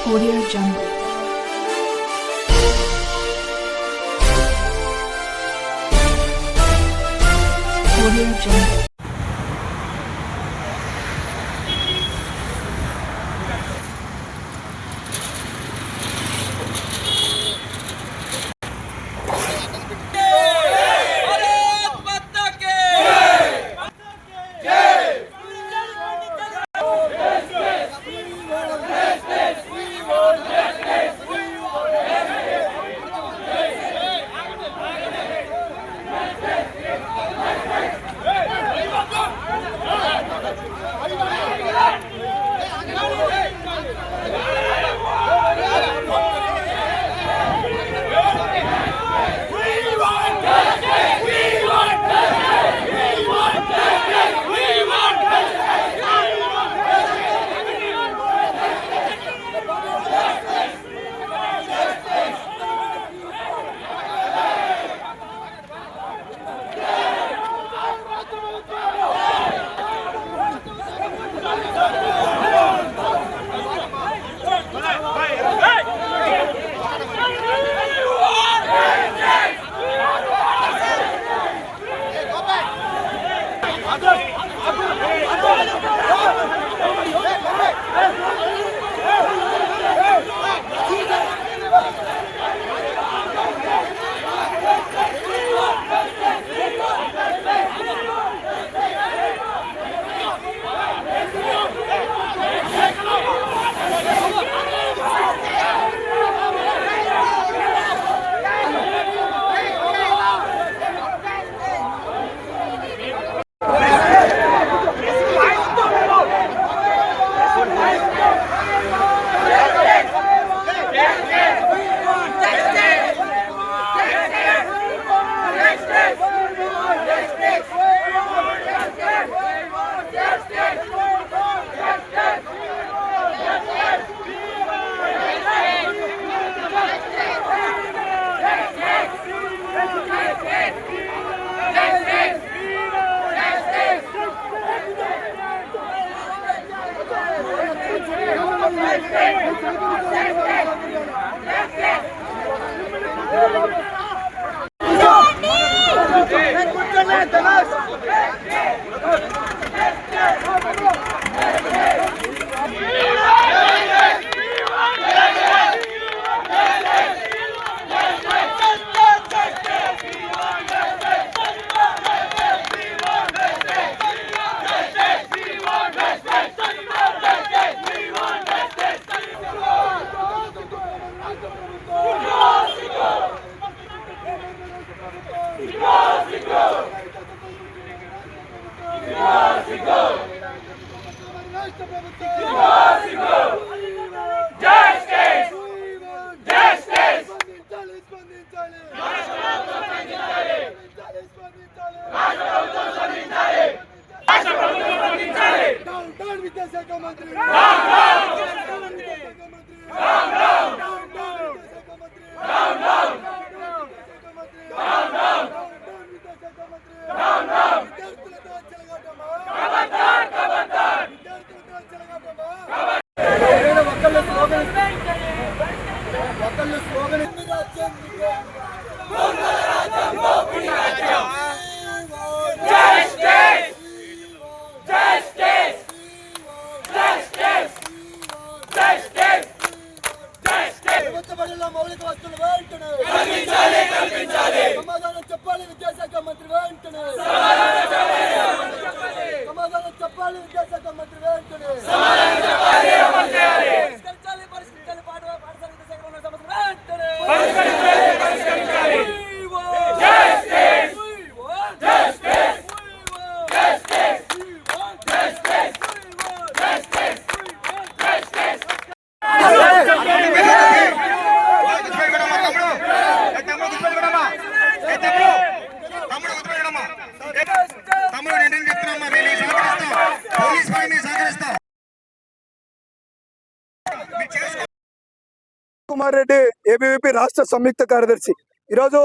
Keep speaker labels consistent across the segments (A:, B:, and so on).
A: Audio Jungle. Audio Jungle.
B: మౌలిక వస్తువులు వెంటనే సమాధానం చెప్పాలి విద్యాశాఖ మంత్రి వెంటనే సమాధానం చెప్పాలి విద్యాశాఖ మంత్రి వెంటనే పరిష్కరించాలి పాఠశాల విద్యాశాఖ వెంటనే
C: కుమార్ రెడ్డి ఏబీవీపీ రాష్ట్ర సంయుక్త కార్యదర్శి ఈరోజు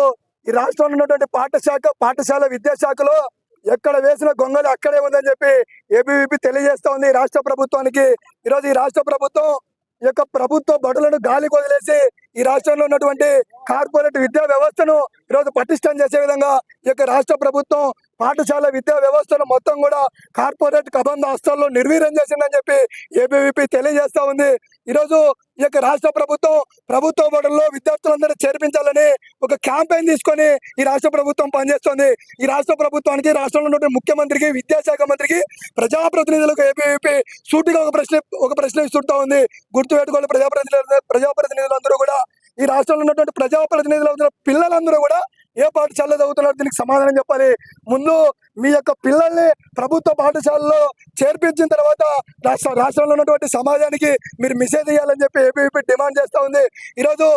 C: ఈ రాష్ట్రంలో ఉన్నటువంటి పాఠశాల విద్యాశాఖలో ఎక్కడ వేసిన గొంగలు అక్కడే ఉందని చెప్పి ఏబీవీపీ తెలియజేస్తా ఉంది రాష్ట్ర ప్రభుత్వానికి. ఈరోజు ఈ రాష్ట్ర ప్రభుత్వం ఈ యొక్క ప్రభుత్వ బడులను గాలి వదిలేసి ఈ రాష్ట్రంలో ఉన్నటువంటి కార్పొరేట్ విద్యా వ్యవస్థను ఈరోజు పటిష్టం చేసే విధంగా ఈ యొక్క రాష్ట్ర ప్రభుత్వం పాఠశాల విద్యా వ్యవస్థను మొత్తం కూడా కార్పొరేట్ కబంధ హస్తాల్లో నిర్వీర్యం చేసిందని చెప్పి ఏబీవీపీ తెలియజేస్తా ఉంది. ఈరోజు ఈ యొక్క రాష్ట్ర ప్రభుత్వం ప్రభుత్వ బడుల్లో విద్యార్థులందరూ చేర్పించాలని ఒక క్యాంపెయిన్ తీసుకొని ఈ రాష్ట్ర ప్రభుత్వం పనిచేస్తుంది. ఈ రాష్ట్ర ప్రభుత్వానికి, రాష్ట్రంలో ఉన్న ముఖ్యమంత్రికి, విద్యాశాఖ మంత్రికి, ప్రజాప్రతినిధులకు ఏబీవీపీ సూటిగా ఒక ప్రశ్న ఇస్తుంటా ఉంది. గుర్తుపెట్టుకోవాలి, ప్రజాప్రతినిధులందరూ కూడా, ఈ రాష్ట్రంలో ఉన్నటువంటి ప్రజాప్రతినిధులు పిల్లలందరూ కూడా ఏ పాఠశాలలో చదువుతున్నారు దీనికి సమాధానం చెప్పాలి. ముందు మీ యొక్క పిల్లల్ని ప్రభుత్వ పాఠశాలలో చేర్పించిన తర్వాత రాష్ట్రంలో ఉన్నటువంటి సమాజానికి మీరు మెసేజ్ ఇవ్వాలని చెప్పి ఏబీవీపీ డిమాండ్ చేస్తా ఉంది. ఈరోజు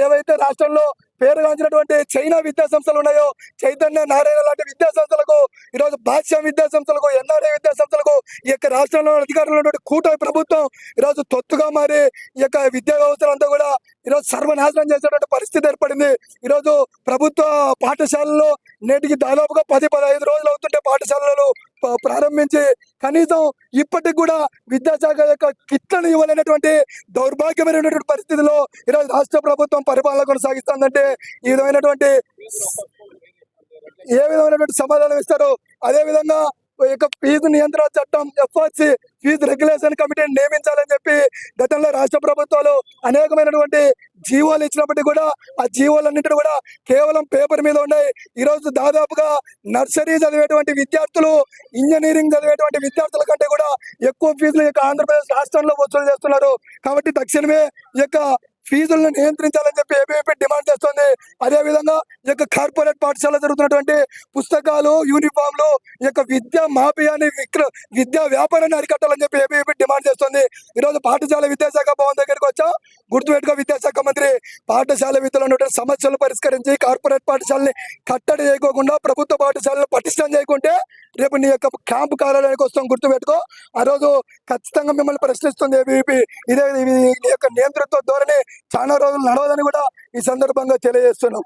C: ఏవైతే రాష్ట్రంలో పేరుగాంచినటువంటి చైనా విద్యా సంస్థలు ఉన్నాయో, చైతన్య నారాయణ లాంటి విద్యా సంస్థలకు, ఈరోజు భాష్యం విద్యా సంస్థలకు, ఎన్ఆర్ఐ విద్యా సంస్థలకు ఈ యొక్క రాష్ట్రంలో అధికారంలో ఉన్నటువంటి కూటమి ప్రభుత్వం ఈరోజు తొత్తుగా మారి ఈ యొక్క విద్యా వ్యవస్థలంతా కూడా ఈరోజు సర్వనాశనం చేసేటువంటి పరిస్థితి ఏర్పడింది. ఈరోజు ప్రభుత్వ పాఠశాలలో నేటికి దాదాపుగా 10-15 రోజులు అవుతుంటే పాఠశాలలు ప్రారంభించి కనీసం ఇప్పటికి కూడా విద్యాశాఖ యొక్క కిట్లను ఇవ్వలేనటువంటి దౌర్భాగ్యమైనటువంటి పరిస్థితిలో ఈరోజు రాష్ట్ర ప్రభుత్వం పరిపాలన కొనసాగిస్తుందంటే ఈ విధమైనటువంటి ఏ విధమైనటువంటి సమాధానం ఇస్తారు? అదే విధంగా ఈ యొక్క ఫీజు నియంత్రణ చట్టం ఎఫ్ఆర్సి ఫీజు రెగ్యులేషన్ కమిటీని నియమించాలని చెప్పి గతంలో రాష్ట్ర ప్రభుత్వాలు అనేకమైనటువంటి జీవోలు ఇచ్చినప్పటికీ కూడా ఆ జీవోలన్నింటినీ కూడా కేవలం పేపర్ మీద ఉన్నాయి. ఈరోజు దాదాపుగా నర్సరీ చదివేటువంటి విద్యార్థులు, ఇంజనీరింగ్ చదివేటువంటి విద్యార్థుల కంటే కూడా ఎక్కువ ఫీజులు ఈ యొక్క ఆంధ్రప్రదేశ్ రాష్ట్రంలో వసూలు చేస్తున్నారు. కాబట్టి తక్షణమే ఈ యొక్క ఫీజులను నియంత్రించాలని చెప్పి ఏబీవీపీ డిమాండ్ చేస్తుంది. అదేవిధంగా ఈ యొక్క కార్పొరేట్ పాఠశాల జరుగుతున్నటువంటి పుస్తకాలు, యూనిఫామ్లు, ఈ యొక్క విద్యా మాఫియాని, విద్యా వ్యాపారాన్ని అరికట్టాలని చెప్పి ఏబీవీపీ డిమాండ్ చేస్తుంది. ఈరోజు పాఠశాల విద్యాశాఖ భవన్ దగ్గరికి వచ్చాం. గుర్తుపెట్టుకో, విద్యాశాఖ మంత్రి పాఠశాల విద్యలో ఉన్నటువంటి సమస్యలు పరిష్కరించి కార్పొరేట్ పాఠశాలని కట్టడి చేయకోకుండా ప్రభుత్వ పాఠశాలను పటిష్టం చేయకుంటే రేపు నీ యొక్క క్యాంపు కార్యాలయానికి వస్తాం. గుర్తుపెట్టుకో, ఆ రోజు ఖచ్చితంగా మిమ్మల్ని ప్రశ్నిస్తుంది ఏబీవీపీ. ఈ యొక్క నియంతృత్వ ధోరణి చాలా రోజులు నడవదని కూడా ఈ సందర్భంగా తెలియజేస్తున్నాం.